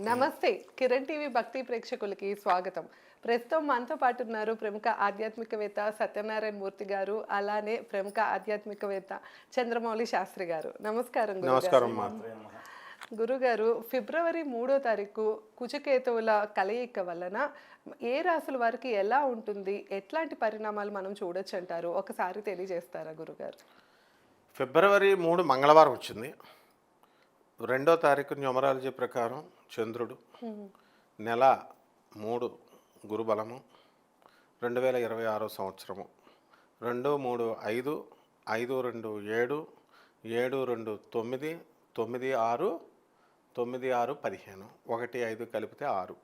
నమస్తే కిరణ్ టీవీ భక్తి ప్రేక్షకులకి స్వాగతం. ప్రస్తుతం మనతో పాటు ఉన్నారు ప్రముఖ ఆధ్యాత్మికవేత్త సత్యనారాయణ మూర్తి గారు, అలానే ప్రముఖ ఆధ్యాత్మికవేత్త చంద్రమౌళి శాస్త్రి గారు. నమస్కారం నమస్కారం. గురుగారు. ఫిబ్రవరి 3వ తారీఖు కుజకేతువుల కలయిక వలన ఏ రాశుల వారికి ఎలా ఉంటుంది, ఎట్లాంటి పరిణామాలు మనం చూడొచ్చు అంటారు, ఒకసారి తెలియజేస్తారా గురుగారు? ఫిబ్రవరి 3 మంగళవారం వచ్చింది. 2వ తారీఖు న్యూమరాలజీ ప్రకారం చంద్రుడు, నెల 3 గురుబలము, 2026 సంవత్సరము, 2 3 5 5 2 7 7 2 9 9 6 9 6 15 1 5 కలిపితే 6.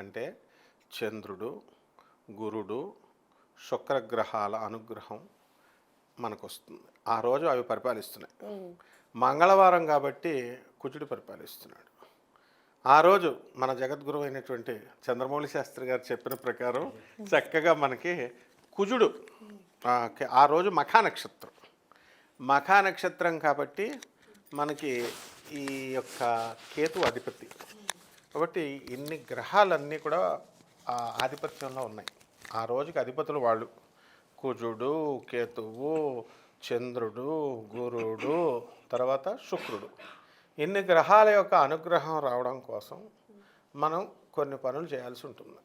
అంటే చంద్రుడు, గురుడు, శుక్రగ్రహాల అనుగ్రహం మనకు వస్తుంది. ఆ రోజు అవి పరిపాలిస్తున్నాయి. మంగళవారం కాబట్టి కుజుడు పరిపాలిస్తున్నాడు. ఆ రోజు మన జగద్గురు అయినటువంటి చంద్రమౌళి శాస్త్రి గారు చెప్పిన ప్రకారం చక్కగా మనకి కుజుడు ఆ రోజు మఖా నక్షత్రం. మఖా నక్షత్రం కాబట్టి మనకి ఈ యొక్క కేతు అధిపతి కాబట్టి ఇన్ని గ్రహాలన్నీ కూడా ఆధిపత్యంలో ఉన్నాయి. ఆ రోజుకి అధిపతులు వాళ్ళు కుజుడు, కేతువు, చంద్రుడు, గురుడు, తర్వాత శుక్రుడు. ఇన్ని గ్రహాల యొక్క అనుగ్రహం రావడం కోసం మనం కొన్ని పనులు చేయాల్సి ఉంటుంది.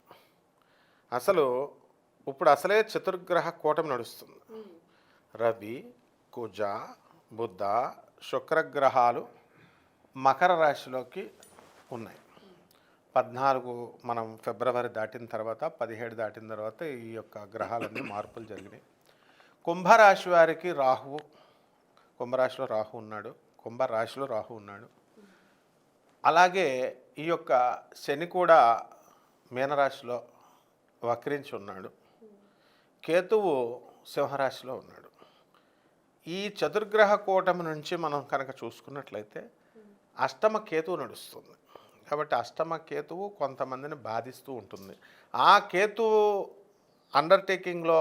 ఇప్పుడు అసలే చతుర్గ్రహ కూటమి నడుస్తుంది. రవి, కుజ, బుధ, శుక్రగ్రహాలు మకర రాశిలోకి ఉన్నాయి. 14 మనం ఫిబ్రవరి దాటిన తర్వాత 17 దాటిన తర్వాత ఈ యొక్క గ్రహాలన్నీ మార్పులు జరిగినాయి. కుంభరాశి వారికి రాహువు, కుంభరాశిలో రాహు ఉన్నాడు. అలాగే ఈ యొక్క శని కూడా మీనరాశిలో వక్రించి ఉన్నాడు. కేతువు సింహరాశిలో ఉన్నాడు. ఈ చతుర్గ్రహ కూటమి నుంచి మనం కనుక చూసుకున్నట్లయితే అష్టమ కేతువు నడుస్తుంది. కాబట్టి అష్టమ కేతువు కొంతమందిని బాధిస్తూ ఉంటుంది. ఆ కేతువు అండర్టేకింగ్లో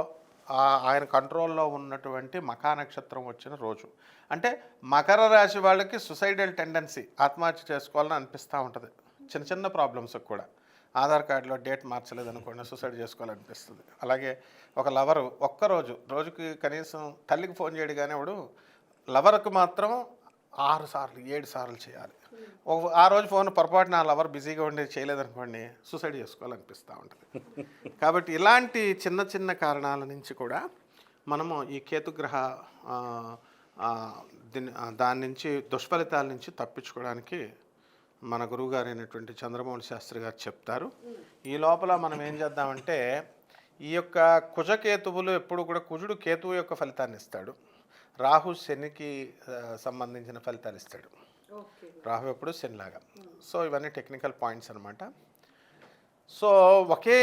ఆయన కంట్రోల్లో ఉన్నటువంటి మఖా నక్షత్రం వచ్చిన రోజు, అంటే మకర రాశి వాళ్ళకి సుసైడల్ టెండెన్సీ, ఆత్మహత్య చేసుకోవాలని అనిపిస్తూ ఉంటుంది. చిన్న చిన్న ప్రాబ్లమ్స్కి కూడా ఆధార్ కార్డులో డేట్ మార్చలేదనుకోండి సూసైడ్ చేసుకోవాలనిపిస్తుంది. అలాగే ఒక లవరు రోజుకి కనీసం తల్లికి ఫోన్ చేయడు, కానీ వాడు లవర్కు మాత్రం 6 సార్లు 7 సార్లు చేయాలి. ఆ రోజు ఫోన్ పొరపాటున ఆ లవర్ బిజీగా ఉండి చేయలేదనుకోండి సూసైడ్ చేసుకోవాలనిపిస్తూ ఉంటుంది. కాబట్టి ఇలాంటి చిన్న చిన్న కారణాల నుంచి కూడా మనము ఈ కేతుగ్రహ దాని నుంచి దుష్ఫలితాల నుంచి తప్పించుకోవడానికి మన గురువుగారు అయినటువంటి చంద్రమౌళి శాస్త్రి గారు చెప్తారు. ఈ లోపల మనం ఏం చేద్దామంటే, ఈ యొక్క కుజకేతువులు ఎప్పుడు కూడా కుజుడు కేతువు యొక్క ఫలితాన్ని ఇస్తాడు, రాహు శనికి సంబంధించిన ఫలితాలు ఇస్తాడు. రాహు ఎప్పుడు శనిలాగా. సో ఇవన్నీ టెక్నికల్ పాయింట్స్ అనమాట. సో ఒకే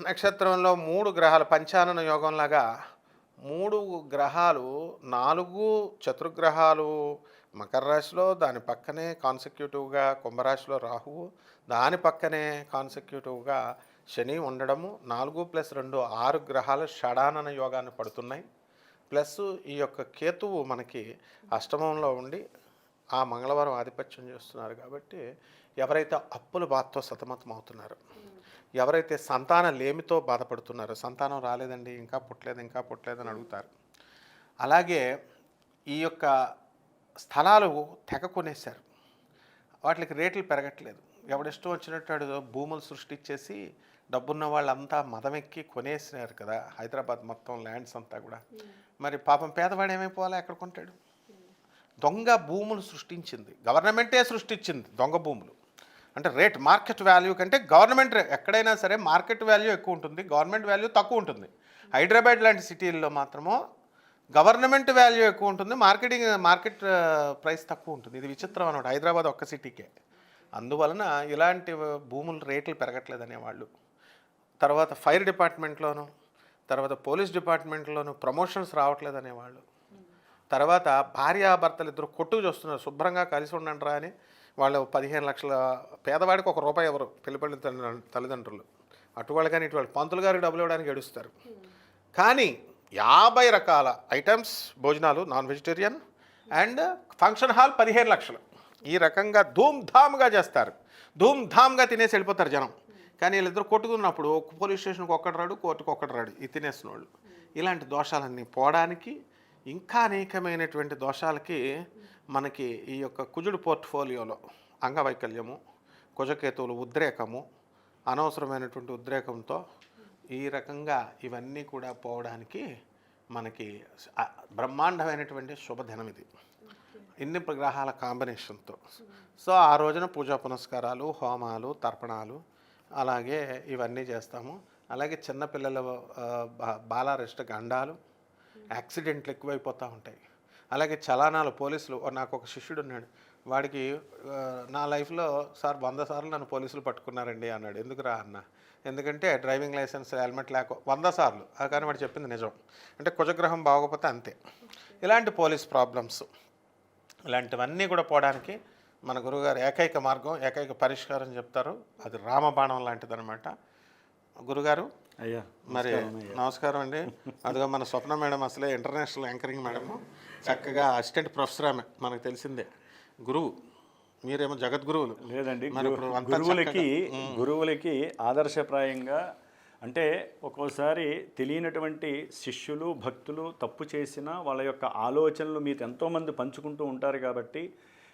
నక్షత్రంలో 3 గ్రహాలు పంచానన యోగంలాగా 3 గ్రహాలు 4 చతుర్గ్రహాలు మకర రాశిలో, దాని పక్కనే కాన్సెక్యూటివ్గా కుంభరాశిలో రాహువు, దాని పక్కనే కాన్సెక్యూటివ్గా శని ఉండడము, 4+2 6 గ్రహాలు షడానన యోగాన్ని పడుతున్నాయి. ప్లస్ ఈ యొక్క కేతువు మనకి అష్టమంలో ఉండి ఆ మంగళవారం ఆధిపత్యం చేస్తున్నారు. కాబట్టి ఎవరైతే అప్పుల బాధతో సతమతం అవుతున్నారో, ఎవరైతే సంతాన లేమితో బాధపడుతున్నారో, సంతానం రాలేదండి, ఇంకా పుట్టలేదని అడుగుతారు. అలాగే ఈ యొక్క స్థలాలు తెగ కొనేశారు, వాటికి రేట్లు పెరగట్లేదు. ఎవడిష్టం వచ్చినట్టు భూములు సృష్టించేసి డబ్బున్న వాళ్ళంతా మదమెక్కి కొనేసినారు కదా హైదరాబాద్ మొత్తం ల్యాండ్స్ అంతా కూడా. మరి పాపం పేదవాడు ఏమైపోవాలా, ఎక్కడ కొంటాడు? దొంగ భూములు సృష్టించింది గవర్నమెంటే సృష్టించింది. దొంగ భూములు అంటే రేట్ మార్కెట్ వాల్యూ కంటే గవర్నమెంట్ ఎక్కడైనా సరే మార్కెట్ వాల్యూ ఎక్కువ ఉంటుంది, గవర్నమెంట్ వాల్యూ తక్కువ ఉంటుంది. హైదరాబాద్ లాంటి సిటీల్లో మాత్రమో గవర్నమెంట్ వాల్యూ ఎక్కువ ఉంటుంది, మార్కెట్ ప్రైస్ తక్కువ ఉంటుంది. ఇది విచిత్రం అన్నమాట, హైదరాబాద్ ఒక్క సిటీకే. అందువలన ఇలాంటి భూములు రేట్లు పెరగట్లేదనేవాళ్ళు. తర్వాత ఫైర్ డిపార్ట్మెంట్లోనూ, తర్వాత పోలీస్ డిపార్ట్మెంట్లోనూ ప్రమోషన్స్ రావట్లేదనేవాళ్ళు. తర్వాత భార్యాభర్తలు ఇద్దరు కొట్టుకు చూస్తున్నారు, శుభ్రంగా కలిసి ఉండండిరా అని. వాళ్ళు 15 లక్షల పేదవాడికి ₹1 ఎవరు పెళ్ళిపల్లి తల్లిదండ్రులు, అటువాళ్ళు కానీ ఇటువాళ్ళు పంతులు గారికి డబ్బులు ఇవ్వడానికి ఏడుస్తారు. కానీ 50 రకాల ఐటమ్స్ భోజనాలు non vegetarian and function hall 15 లక్షలు. ఈ రకంగా ధూమ్ధామ్గా చేస్తారు. ధూమ్ధామ్గా తినేసి వెళ్ళిపోతారు జనం. కానీ వీళ్ళిద్దరు కొట్టుకున్నప్పుడు పోలీస్ స్టేషన్కి ఒక్కడు రాడు, కోర్టుకు ఒక్కడు రాడు, ఈ తినేసిన వాళ్ళు. ఇలాంటి దోషాలన్నీ పోవడానికి, ఇంకా అనేకమైనటువంటి దోషాలకి మనకి ఈ యొక్క కుజుడు పోర్ట్ఫోలియోలో అంగవైకల్యము, కుజకేతువులు ఉద్రేకము, అనవసరమైనటువంటి ఉద్రేకంతో ఈ రకంగా ఇవన్నీ కూడా పోవడానికి మనకి బ్రహ్మాండమైనటువంటి శుభదినం ఇది, ఇన్ని గ్రహాల కాంబినేషన్తో. సో ఆ రోజున పూజా పునస్కారాలు, హోమాలు, తర్పణాలు, అలాగే ఇవన్నీ చేస్తాము. అలాగే చిన్నపిల్లల బాలారిష్ట గండాలు, యాక్సిడెంట్లు ఎక్కువైపోతూ ఉంటాయి. అలాగే చలానాలు, పోలీసులు. నాకు ఒక శిష్యుడు ఉన్నాడు, వాడికి నా లైఫ్లో సార్ 100 సార్లు నన్ను పోలీసులు పట్టుకున్నారండి అన్నాడు. ఎందుకురా అన్న? ఎందుకంటే డ్రైవింగ్ లైసెన్స్, హెల్మెట్ లేక 100 సార్లు. కానీ వాడు చెప్పింది నిజం. అంటే కుజగ్రహం బాగోకపోతే అంతే. ఇలాంటి పోలీస్ ప్రాబ్లమ్స్, ఇలాంటివన్నీ కూడా పోవడానికి మన గురువుగారు ఏకైక మార్గం, ఏకైక పరిష్కారం చెప్తారు. అది రామబాణం లాంటిదనమాట. గురుగారు అయ్యా మరి నమస్కారం అండి. అదిగో మన స్వప్న మేడం అసలే ఇంటర్నేషనల్ యాంకరింగ్ మేడము, చక్కగా అసిస్టెంట్ ప్రొఫెసర్ ఆమె, మనకు తెలిసిందే. గురువు మీరేమో జగద్గురువులు. లేదండి, గురువులకి ఆదర్శప్రాయంగా. అంటే ఒక్కోసారి తెలియనటువంటి శిష్యులు, భక్తులు తప్పు చేసినా వాళ్ళ యొక్క ఆలోచనలు మీరు ఎంతోమంది పంచుకుంటూ ఉంటారు. కాబట్టి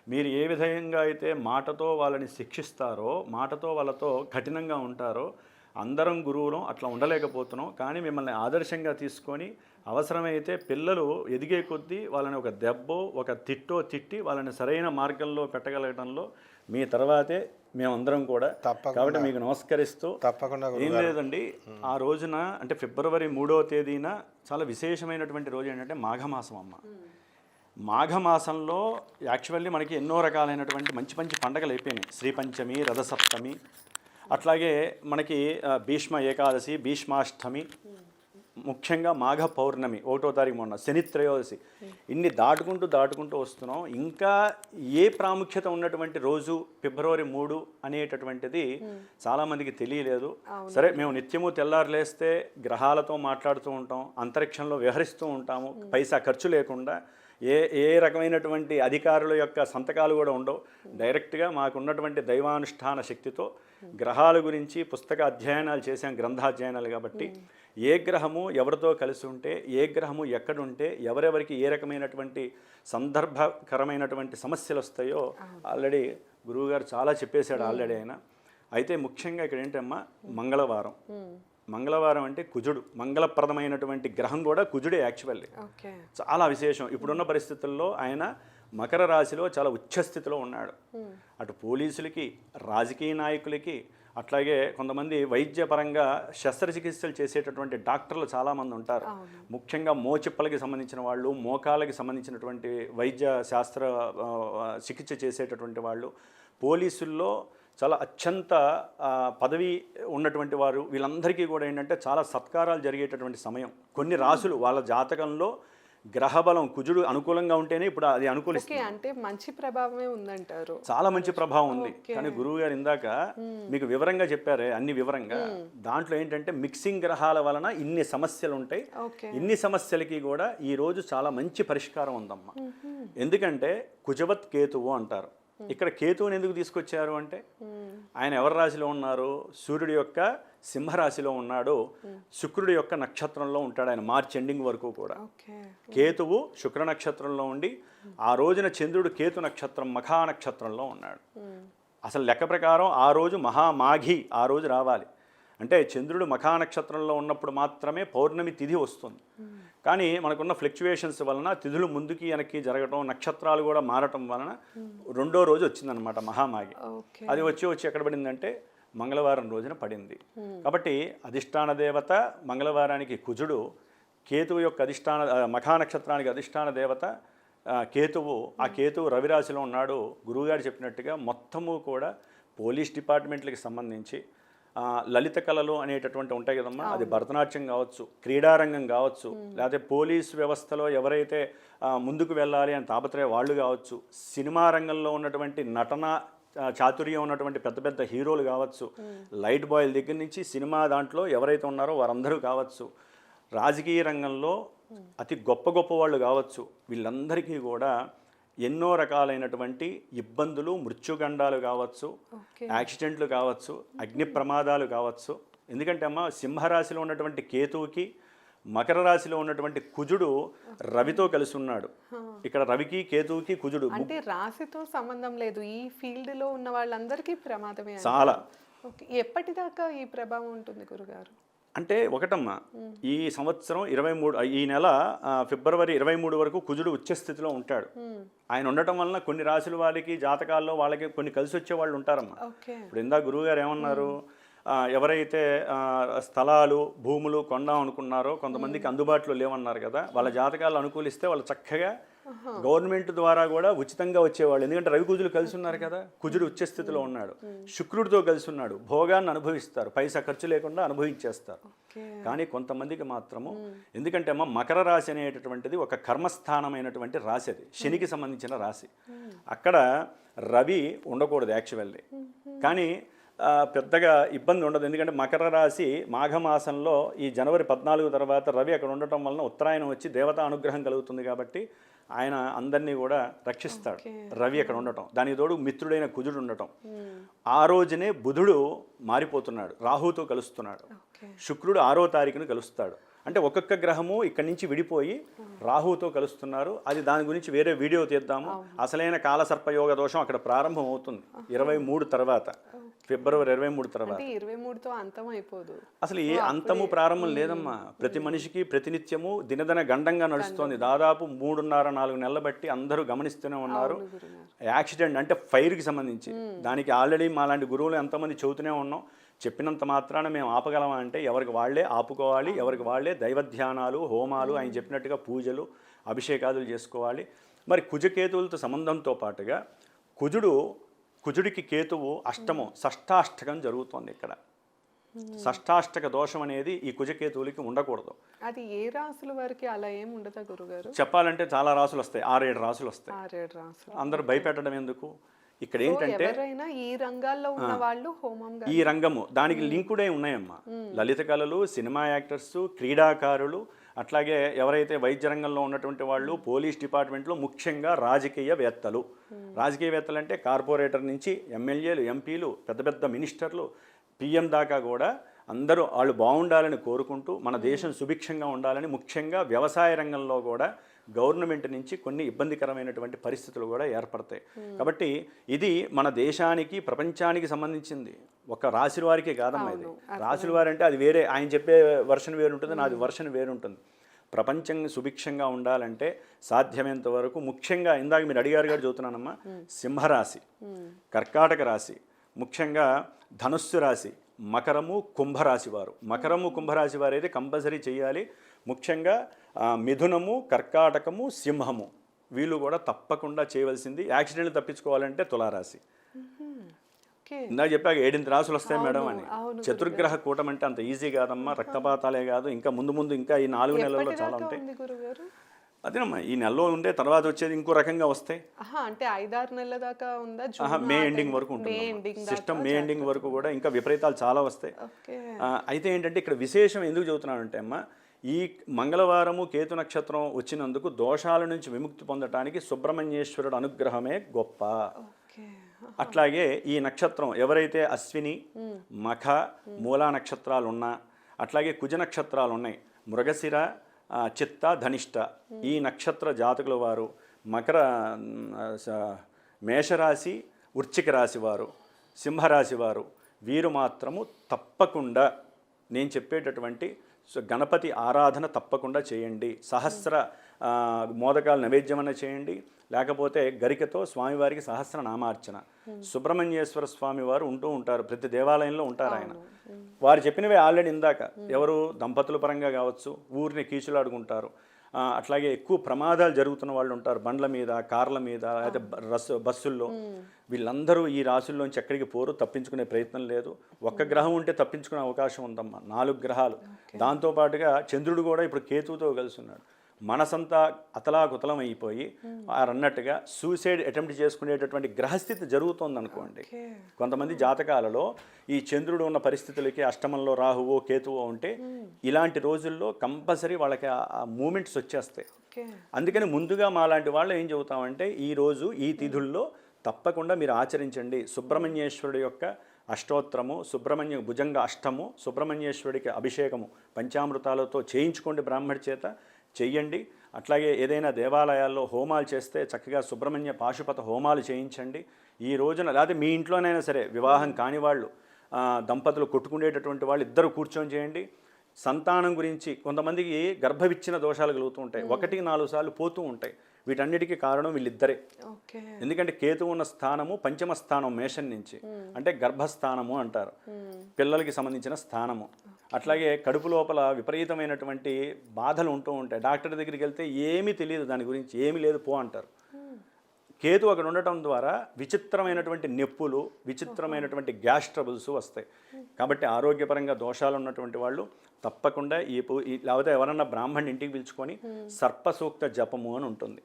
మీరు ఏ విధంగా అయితే మాటతో వాళ్ళని శిక్షిస్తారో, మాటతో వాళ్ళతో కఠినంగా ఉంటారో, అందరం గురువులం అట్లా ఉండలేకపోతున్నాం. కానీ మిమ్మల్ని ఆదర్శంగా తీసుకొని అవసరమైతే పిల్లలు ఎదిగే కొద్దీ వాళ్ళని ఒక దెబ్బో, ఒక తిట్టో తిట్టి వాళ్ళని సరైన మార్గంలో పెట్టగలగడంలో మీ తర్వాతే మేమందరం కూడా. కాబట్టి మీకు నమస్కరిస్తూ, తప్పకుండా ఏం లేదండి, ఆ రోజున అంటే ఫిబ్రవరి 3వ తేదీన చాలా విశేషమైనటువంటి రోజు ఏంటంటే మాఘమాసం అమ్మ. మాఘమాసంలో యాక్చువల్లీ మనకి ఎన్నో రకాలైనటువంటి మంచి మంచి పండగలు అయిపోయినాయి. శ్రీపంచమి, రథసప్తమి, అట్లాగే మనకి భీష్మ ఏకాదశి, భీష్మాష్టమి, ముఖ్యంగా మాఘ పౌర్ణమి 1వ తారీఖు మొన్న, శని త్రయోదశి, ఇన్ని దాటుకుంటూ వస్తున్నాం. ఇంకా ఏ ప్రాముఖ్యత ఉన్నటువంటి రోజు ఫిబ్రవరి 3 అనేటటువంటిది చాలామందికి తెలియలేదు. సరే, మేము నిత్యము తెల్లారులేస్తే గ్రహాలతో మాట్లాడుతూ ఉంటాం, అంతరిక్షంలో విహరిస్తూ ఉంటాము, పైసా ఖర్చు లేకుండా. ఏ రకమైనటువంటి అధికారుల యొక్క సంతకాలు కూడా ఉండవు. డైరెక్ట్గా మాకున్నటువంటి దైవానుష్ఠాన శక్తితో గ్రహాల గురించి పుస్తక అధ్యయనాలు చేసాం, గ్రంథాధ్యయనాలు. కాబట్టి ఏ గ్రహము ఎవరితో కలిసి ఉంటే, ఏ గ్రహము ఎక్కడుంటే, ఎవరెవరికి ఏ రకమైనటువంటి సందర్భకరమైనటువంటి సమస్యలు వస్తాయో ఆల్రెడీ గురువుగారు చాలా చెప్పేశాడు ఆల్రెడీ ఆయన. అయితే ముఖ్యంగా ఇక్కడ ఏంటమ్మా, మంగళవారం. మంగళవారం అంటే కుజుడు, మంగళప్రదమైనటువంటి గ్రహం కూడా కుజుడే యాక్చువల్లీ. చాలా విశేషం. ఇప్పుడున్న పరిస్థితుల్లో ఆయన మకర రాశిలో చాలా ఉచ్చస్థితిలో ఉన్నాడు. అటు పోలీసులకి, రాజకీయ నాయకులకి, అట్లాగే కొంతమంది వైద్యపరంగా శస్త్రచికిత్సలు చేసేటటువంటి డాక్టర్లు చాలామంది ఉంటారు. ముఖ్యంగా మోచిప్పలకి సంబంధించిన వాళ్ళు, మోకాళ్ళకి సంబంధించినటువంటి వైద్య శాస్త్ర చికిత్స చేసేటటువంటి వాళ్ళు, పోలీసుల్లో చాలా అత్యంత పదవి ఉన్నటువంటి వారు, వీళ్ళందరికీ కూడా ఏంటంటే చాలా సత్కారాలు జరిగేటటువంటి సమయం. కొన్ని రాసులు వాళ్ళ జాతకంలో గ్రహబలం కుజుడు అనుకూలంగా ఉంటేనే ఇప్పుడు అది అనుకూలిస్తుంది. అంటే మంచి ప్రభావమే ఉందంటారు. చాలా మంచి ప్రభావం ఉంది. కానీ గురువు గారు ఇందాక మీకు వివరంగా చెప్పారే, అన్ని వివరంగా. దాంట్లో ఏంటంటే మిక్సింగ్ గ్రహాల వలన ఇన్ని సమస్యలు ఉంటాయి. ఇన్ని సమస్యలకి కూడా ఈ రోజు చాలా మంచి పరిష్కారం ఉందమ్మా. ఎందుకంటే కుజవత్ కేతువు అంటారు. ఇక్కడ కేతువుని ఎందుకు తీసుకొచ్చారు అంటే, ఆయన ఎవరి రాశిలో ఉన్నారు? సూర్యుడి యొక్క సింహరాశిలో ఉన్నాడు, శుక్రుడి యొక్క నక్షత్రంలో ఉంటాడు ఆయన మార్చి ఎండింగ్ వరకు కూడా. కేతువు శుక్ర నక్షత్రంలో ఉండి, ఆ రోజున చంద్రుడు కేతు నక్షత్రం మఖా నక్షత్రంలో ఉన్నాడు. అసలు లెక్క ప్రకారం ఆ రోజు మహామాఘి ఆ రోజు రావాలి. అంటే చంద్రుడు మఖా నక్షత్రంలో ఉన్నప్పుడు మాత్రమే పౌర్ణమి తిథి వస్తుంది. కానీ మనకున్న ఫ్లక్చువేషన్స్ వలన తిథులు ముందుకి వెనక్కి జరగటం, నక్షత్రాలు కూడా మారటం వలన 2వ రోజు వచ్చిందనమాట మహామాఘి. అది వచ్చి ఎక్కడ పడిందంటే మంగళవారం రోజున పడింది. కాబట్టి అధిష్టాన దేవత మంగళవారానికి కుజుడు, కేతువు యొక్క మఖా నక్షత్రానికి అధిష్టాన దేవత కేతువు. ఆ కేతువు రవిరాశిలో ఉన్నాడు. గురువుగారు చెప్పినట్టుగా మొత్తము కూడా పోలీస్ డిపార్ట్మెంట్లకి సంబంధించి లలిత కళలు అనేటటువంటి ఉంటాయి కదమ్మా, అది భరతనాట్యం కావచ్చు, క్రీడారంగం కావచ్చు, లేకపోతే పోలీస్ వ్యవస్థలో ఎవరైతే ముందుకు వెళ్ళాలి అని తాపత్రయ వాళ్ళు కావచ్చు, సినిమా రంగంలో ఉన్నటువంటి నటన చాతుర్యం ఉన్నటువంటి పెద్ద పెద్ద హీరోలు కావచ్చు, లైట్ బాయ్ల దగ్గర నుంచి సినిమా దాంట్లో ఎవరైతే ఉన్నారో వారందరూ కావచ్చు, రాజకీయ రంగంలో అతి గొప్ప వాళ్ళు కావచ్చు, వీళ్ళందరికీ కూడా ఎన్నో రకాలైనటువంటి ఇబ్బందులు, మృత్యుగండాలు కావచ్చు, ఓకే. యాక్సిడెంట్లు కావచ్చు, అగ్ని ప్రమాదాలు కావచ్చు. ఎందుకంటే అమ్మ సింహరాశిలో ఉన్నటువంటి కేతువుకి మకర రాశిలో ఉన్నటువంటి కుజుడు రవితో కలిసి ఉన్నాడు. ఇక్కడ రవికి కేతువుకి కుజుడు అంటే రాశితో సంబంధం లేదు, ఈ ఫీల్డ్ లో ఉన్న వాళ్ళందరికీ ప్రమాదమే అంటారు. చాలా. ఓకే. ఎప్పటిదాకా ఈ ప్రభావం ఉంటుంది గురుగారు? అంటే ఒకటమ్మా, ఈ సంవత్సరం 23 ఈ నెల ఫిబ్రవరి 23 వరకు కుజుడు ఉచ్చ స్థితిలో ఉంటాడు. ఆయన ఉండటం వలన కొన్ని రాశుల వాళ్ళకి జాతకాల్లో వాళ్ళకి కొన్ని కలిసి వచ్చే వాళ్ళు ఉంటారమ్మా. ఓకే. ఇప్పుడు ఇందా గురువు గారు ఏమన్నారు, ఎవరైతే స్థలాలు భూములు కొందాం అనుకున్నారో కొంతమందికి అందుబాటులో లేవన్నారు కదా, వాళ్ళ జాతకాలు అనుకూలిస్తే వాళ్ళు చక్కగా గవర్నమెంట్ ద్వారా కూడా ఉచితంగా వచ్చేవాళ్ళు. ఎందుకంటే రవి కుజులు కలిసి ఉన్నారు కదా, కుజుడు ఉచ్చ స్థితిలో ఉన్నాడు, శుక్రుడితో కలిసి ఉన్నాడు, భోగాన్ని అనుభవిస్తారు, పైసా ఖర్చు లేకుండా అనుభవించేస్తారు. కానీ కొంతమందికి మాత్రము, ఎందుకంటే అమ్మ మకర రాశి అనేటటువంటిది ఒక కర్మస్థానమైనటువంటి రాశి, అది శనికి సంబంధించిన రాశి. అక్కడ రవి ఉండకూడదు యాక్చువల్లీ, కానీ పెద్దగా ఇబ్బంది ఉండదు. ఎందుకంటే మకర రాశి మాఘమాసంలో ఈ జనవరి 14 తర్వాత రవి అక్కడ ఉండటం వలన ఉత్తరాయణం వచ్చి దేవతా అనుగ్రహం కలుగుతుంది కాబట్టి ఆయన అందరినీ కూడా రక్షిస్తాడు. రవి అక్కడ ఉండటం, దానికి తోడు మిత్రుడైన కుజుడు ఉండటం. ఆ రోజునే బుధుడు మారిపోతున్నాడు, రాహుతో కలుస్తున్నాడు. శుక్రుడు 6వ తారీఖును కలుస్తాడు. అంటే ఒక్కొక్క గ్రహము ఇక్కడి నుంచి విడిపోయి రాహుతో కలుస్తున్నారు. అది దాని గురించి వేరే వీడియో తీద్దాము. అసలైన కాలసర్పయోగ దోషం అక్కడ ప్రారంభం అవుతుంది 23 తర్వాత, ఫిబ్రవరి 23 తర్వాత. 23తో అంతం అయిపోదు, అసలు ఏ అంతము ప్రారంభం లేదమ్మా. ప్రతి మనిషికి ప్రతినిత్యము దినదిన గండంగా నడుస్తోంది. దాదాపు 3.5-4 నెలల బట్టి అందరూ గమనిస్తూనే ఉన్నారు. యాక్సిడెంట్ అంటే ఫైర్కి సంబంధించి దానికి ఆల్రెడీ మాలాంటి గురువులు ఎంతమంది చెబుతూనే ఉన్నాం. చెప్పినంత మాత్రాన మేము ఆపగలమా అంటే ఎవరికి వాళ్లే ఆపుకోవాలి, ఎవరికి వాళ్లే దైవధ్యానాలు, హోమాలు, ఆయన చెప్పినట్టుగా పూజలు, అభిషేకాదులు చేసుకోవాలి. మరి కుజకేతువులతో సంబంధంతో పాటుగా కుజుడికి కేతువు అష్టమం, షష్టాష్టకం జరుగుతోంది ఇక్కడ. షష్టాష్టక దోషం అనేది ఈ కుజకేతువులకి ఉండకూడదు. అది ఏ రాసుల వారికి అలా ఏం ఉండదా గురుగారు? చెప్పాలంటే చాలా రాసులు వస్తాయి, 6-7 రాసులు వస్తాయి. 6-7 రాసులు. అందరూ భయపెట్టడం ఎందుకు? ఇక్కడ ఏంటంటే ఎవరైనా ఈ రంగాల్లో ఉన్న వాళ్ళు హోమం ఈ రంగము దానికి లింకుడై ఉన్నాయమ్మా. లలిత కళలు, సినిమా యాక్టర్స్, క్రీడాకారులు, అట్లాగే ఎవరైతే వైద్య రంగంలో ఉన్నటువంటి వాళ్ళు, పోలీస్ డిపార్ట్మెంట్లో, ముఖ్యంగా రాజకీయవేత్తలు అంటే కార్పొరేటర్ నుంచి ఎమ్మెల్యేలు, ఎంపీలు, పెద్ద పెద్ద మినిస్టర్లు, పిఎం దాకా కూడా అందరూ వాళ్ళు బాగుండాలని కోరుకుంటూ మన దేశం సుభిక్షంగా ఉండాలని, ముఖ్యంగా వ్యవసాయ రంగంలో కూడా గవర్నమెంట్ నుంచి కొన్ని ఇబ్బందికరమైనటువంటి పరిస్థితులు కూడా ఏర్పడతాయి. కాబట్టి ఇది మన దేశానికి, ప్రపంచానికి సంబంధించింది. ఒక రాశుల వారికి కాదమ్మా ఇది. రాశుల వారు అంటే అది వేరే, ఆయన చెప్పే వర్షన్ వేరుంటుంది, నాది వర్షన్ వేరుంటుంది. ప్రపంచం సుభిక్షంగా ఉండాలంటే సాధ్యమైనంత వరకు, ముఖ్యంగా ఇందాక మీరు అడిగారు గారు చదువుతున్నానమ్మా, సింహరాశి, కర్కాటక రాశి, ముఖ్యంగా ధనుస్సు రాశి, మకరము, కుంభరాశి వారు. మకరము, కుంభరాశి వారు అయితే కంపల్సరీ చేయాలి. ముఖ్యంగా మిథునము, కర్కాటకము, సింహము వీళ్ళు కూడా తప్పకుండా చేయవలసింది. యాక్సిడెంట్లు తప్పించుకోవాలంటే తులారాశి. ఇందాక చెప్పాక 7 రాసులు వస్తాయి మేడం అని. చతుర్గ్రహ కూటం అంటే అంత ఈజీ కాదమ్మా, రక్తపాతాలే కాదు, ఇంకా ముందు ఇంకా ఈ 4 నెలల్లో చాలా ఉంటాయి. అదేనమ్మా, ఈ నెలలో ఉండే తర్వాత వచ్చేది ఇంకో రకంగా వస్తాయి. అంటే 5-6 నెలల దాకా ఉందా? మే ఎండింగ్ వరకు ఉంటుంది సిస్టమ్. మే ఎండింగ్ వరకు కూడా ఇంకా విపరీతాలు చాలా వస్తాయి. అయితే ఏంటంటే ఇక్కడ విశేషం ఎందుకు చెబుతున్నానంటే అమ్మా, ఈ మంగళవారము కేతు నక్షత్రం వచ్చినందుకు దోషాల నుంచి విముక్తి పొందటానికి సుబ్రహ్మణ్యేశ్వరుడు అనుగ్రహమే గొప్ప. అట్లాగే ఈ నక్షత్రం ఎవరైతే అశ్విని, మఖ, మూలా నక్షత్రాలు ఉన్నా, అట్లాగే కుజ నక్షత్రాలు ఉన్నాయి, మృగశిర, చిత్త, ధనిష్ట, ఈ నక్షత్ర జాతకుల వారు, మేషరాశి, వృశ్చిక రాశి వారు, సింహరాశి వారు, వీరు మాత్రము తప్పకుండా నేను చెప్పేటటువంటి గణపతి ఆరాధన తప్పకుండా చేయండి. సహస్ర మోదకాలు నైవేద్యమన్నా చేయండి, లేకపోతే గరికతో స్వామివారికి సహస్ర నామార్చన. సుబ్రహ్మణ్యేశ్వర స్వామి వారు ఉంటూ ఉంటారు, ప్రతి దేవాలయంలో ఉంటారు ఆయన. వారు చెప్పినవి ఆల్రెడీ ఇందాక ఎవరు దంపతుల పరంగా కావచ్చు, ఊరిని కీచులాడుకుంటారు, అట్లాగే ఎక్కువ ప్రమాదాలు జరుగుతున్న వాళ్ళు ఉంటారు, బండ్ల మీద, కార్ల మీద, అయితే బస్సుల్లో. వీళ్ళందరూ ఈ రాశుల్లోంచి ఎక్కడికి పోరు, తప్పించుకునే ప్రయత్నం లేదు. ఒక్క గ్రహం ఉంటే తప్పించుకునే అవకాశం ఉందమ్మా, 4 గ్రహాలు. దాంతోపాటుగా చంద్రుడు కూడా ఇప్పుడు కేతువుతో కలిసి ఉన్నాడు. మనసంతా అతలాకుతలం అయిపోయి వారు అన్నట్టుగా సూసైడ్ అటెంప్ట్ చేసుకునేటటువంటి గ్రహస్థితి జరుగుతోంది అనుకోండి. కొంతమంది జాతకాలలో ఈ చంద్రుడు ఉన్న పరిస్థితులకి అష్టమంలో రాహువో కేతువో ఉంటే ఇలాంటి రోజుల్లో కంపల్సరీ వాళ్ళకి ఆ మూమెంట్స్ వచ్చేస్తాయి. అందుకని ముందుగా మాలాంటి వాళ్ళు ఏం చెబుతామంటే ఈరోజు ఈ తిథుల్లో తప్పకుండా మీరు ఆచరించండి. సుబ్రహ్మణ్యేశ్వరుడు యొక్క అష్టోత్తరము, సుబ్రహ్మణ్య భుజంగ అష్టము, సుబ్రహ్మణ్యేశ్వరుడికి అభిషేకము పంచామృతాలతో చేయించుకోండి, బ్రాహ్మడి చేత చెయ్యండి. అట్లాగే ఏదైనా దేవాలయాల్లో హోమాలు చేస్తే చక్కగా సుబ్రహ్మణ్య పాశుపత హోమాలు చేయించండి ఈ రోజున. లేకపోతే మీ ఇంట్లోనైనా సరే వివాహం కాని వాళ్ళు, దంపతులు కొట్టుకునేటటువంటి వాళ్ళు ఇద్దరు కూర్చొని చేయండి. సంతానం గురించి కొంతమందికి గర్భవిచ్ఛిన్న దోషాలు కలుగుతూ ఉంటాయి, 1-4 సార్లు పోతూ ఉంటాయి. వీటన్నిటికీ కారణం వీళ్ళిద్దరే. ఎందుకంటే కేతు ఉన్న స్థానము పంచమ స్థానం, మేషం నుంచి, అంటే గర్భస్థానము అంటారు, పిల్లలకి సంబంధించిన స్థానము. అట్లాగే కడుపు లోపల విపరీతమైనటువంటి బాధలు ఉంటూ ఉంటాయి. డాక్టర్ దగ్గరికి వెళ్తే ఏమీ తెలియదు, దాని గురించి ఏమీ లేదు పో అంటారు. కేతు అక్కడ ఉండటం ద్వారా విచిత్రమైనటువంటి నొప్పులు, విచిత్రమైనటువంటి గ్యాస్ ట్రబుల్స్ వస్తాయి. కాబట్టి ఆరోగ్యపరంగా దోషాలు ఉన్నటువంటి వాళ్ళు తప్పకుండా లేకపోతే ఎవరన్నా బ్రాహ్మణ్ ఇంటికి పిలుచుకొని సర్పసూక్త జపము అని ఉంటుంది.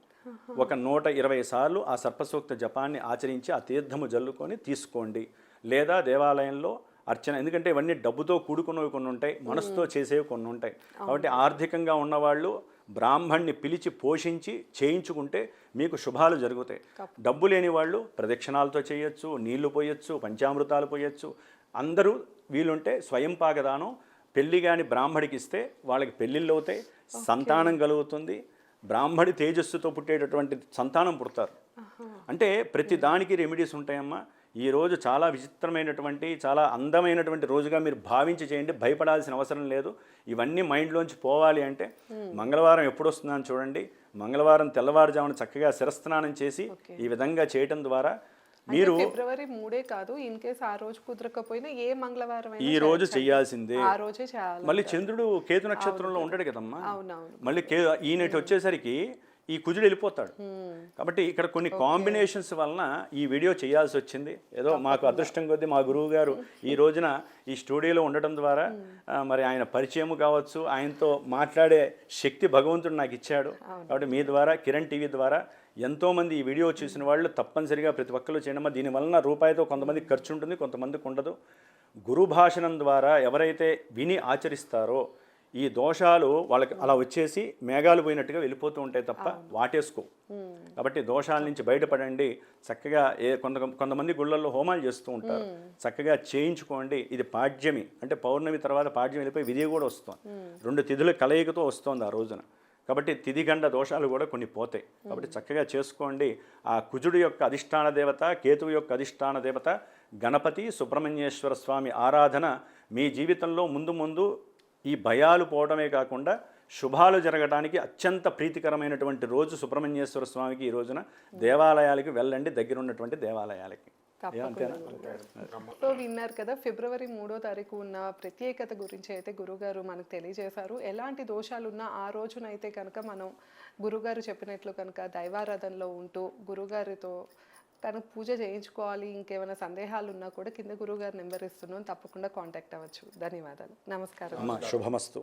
ఒక 120 సార్లు ఆ సర్పసూక్త జపాన్ని ఆచరించి ఆ తీర్థము జల్లుకొని తీసుకోండి. లేదా దేవాలయంలో అర్చన, ఎందుకంటే ఇవన్నీ డబ్బుతో కూడుకున్నవి కొన్ని ఉంటాయి, మనసుతో చేసేవి కొన్ని ఉంటాయి. కాబట్టి ఆర్థికంగా ఉన్నవాళ్ళు బ్రాహ్మణ్ణి పిలిచి పోషించి చేయించుకుంటే మీకు శుభాలు జరుగుతాయి. డబ్బు లేని వాళ్ళు ప్రదక్షిణాలతో చేయొచ్చు, నీళ్లు పోయొచ్చు, పంచామృతాలు పోయొచ్చు. అందరూ వీలుంటే స్వయం పాకదానం పెళ్లి కాని బ్రాహ్మడికి ఇస్తే వాళ్ళకి పెళ్ళిళ్ళు అవుతాయి, సంతానం కలుగుతుంది, బ్రాహ్మడి తేజస్సుతో పుట్టేటటువంటి సంతానం పుడతారు. అంటే ప్రతి దానికి రెమెడీస్ ఉంటాయమ్మా. ఈరోజు చాలా విచిత్రమైనటువంటి, చాలా అందమైనటువంటి రోజుగా మీరు భావించి చేయండి, భయపడాల్సిన అవసరం లేదు. ఇవన్నీ మైండ్లోంచి పోవాలి అంటే మంగళవారం ఎప్పుడు వస్తుందని చూడండి. మంగళవారం తెల్లవారుజామున చక్కగా శిరస్నానం చేసి ఈ విధంగా చేయటం ద్వారా మీరు ఫిబ్రవరి 3 కాదు, ఇన్ కేస్ ఆ రోజు కుదరకపోయినా ఏ మంగళవారం ఈ రోజు చేయాల్సిందే. ఆ రోజే చేయాలి. మళ్ళీ చంద్రుడు కేతు నక్షత్రంలో ఉంటాడు కదమ్మా. అవునవును. మళ్ళీ ఈయనటి వచ్చేసరికి ఈ కుజుడు వెళ్ళిపోతాడు. కాబట్టి ఇక్కడ కొన్ని కాంబినేషన్స్ వలన ఈ వీడియో చేయాల్సి వచ్చింది. ఏదో మాకు అదృష్టం కొద్దీ మా గురువు గారు ఈ రోజున ఈ స్టూడియోలో ఉండటం ద్వారా మరి ఆయన పరిచయం కావచ్చు, ఆయనతో మాట్లాడే శక్తి భగవంతుడు నాకు ఇచ్చాడు. కాబట్టి మీ ద్వారా, కిరణ్ టీవీ ద్వారా ఎంతోమంది ఈ వీడియో చూసిన వాళ్ళు తప్పనిసరిగా ప్రతి ఒక్కరు చేయడమా. దీనివలన రూపాయితో కొంతమందికి ఖర్చు ఉంటుంది, కొంతమందికి ఉండదు. గురు భాషణం ద్వారా ఎవరైతే విని ఆచరిస్తారో ఈ దోషాలు వాళ్ళకి అలా వచ్చేసి మేఘాలు పోయినట్టుగా వెళ్ళిపోతూ ఉంటాయి తప్ప వాటేసుకో. కాబట్టి దోషాల నుంచి బయటపడండి. చక్కగా కొంతమంది గుళ్ళల్లో హోమాలు చేస్తూ ఉంటారు, చక్కగా చేయించుకోండి. ఇది పాడ్యమి, అంటే పౌర్ణమి తర్వాత పాడ్యం వెళ్ళిపోయి విధి కూడా వస్తుంది. 2 తిథుల కలయికతో వస్తుంది ఆ రోజున. కాబట్టి తిథిగండ దోషాలు కూడా కొన్ని పోతాయి. కాబట్టి చక్కగా చేసుకోండి. ఆ కుజుడు యొక్క అధిష్టాన దేవత, కేతువు యొక్క అధిష్టాన దేవత గణపతి సుబ్రహ్మణ్యేశ్వర స్వామి ఆరాధన మీ జీవితంలో ముందు ముందు ఈ భయాలు పోవడమే కాకుండా శుభాలు జరగడానికి అత్యంత ప్రీతికరమైనటువంటి రోజు సుబ్రహ్మణ్యేశ్వర స్వామికి. ఈ రోజున దేవాలయాలకి వెళ్ళండి, దగ్గర ఉన్నటువంటి దేవాలయాలకి. సో విన్నారు కదా, ఫిబ్రవరి 3వ తారీఖు ఉన్న ప్రత్యేకత గురించి అయితే గురుగారు మనకు తెలియజేశారు. ఎలాంటి దోషాలున్నా ఆ రోజునైతే కనుక మనం గురుగారు చెప్పినట్లు కనుక దైవారాధనలో ఉంటూ గురుగారితో కనుక పూజ చేయించుకోవాలి. ఇంకేమైనా సందేహాలు ఉన్నా కూడా కింద గురుగారు నెంబర్ ఇస్తున్నాం, తప్పకుండా కాంటాక్ట్ అవ్వచ్చు. ధన్యవాదాలు. నమస్కారం. శుభమస్తు.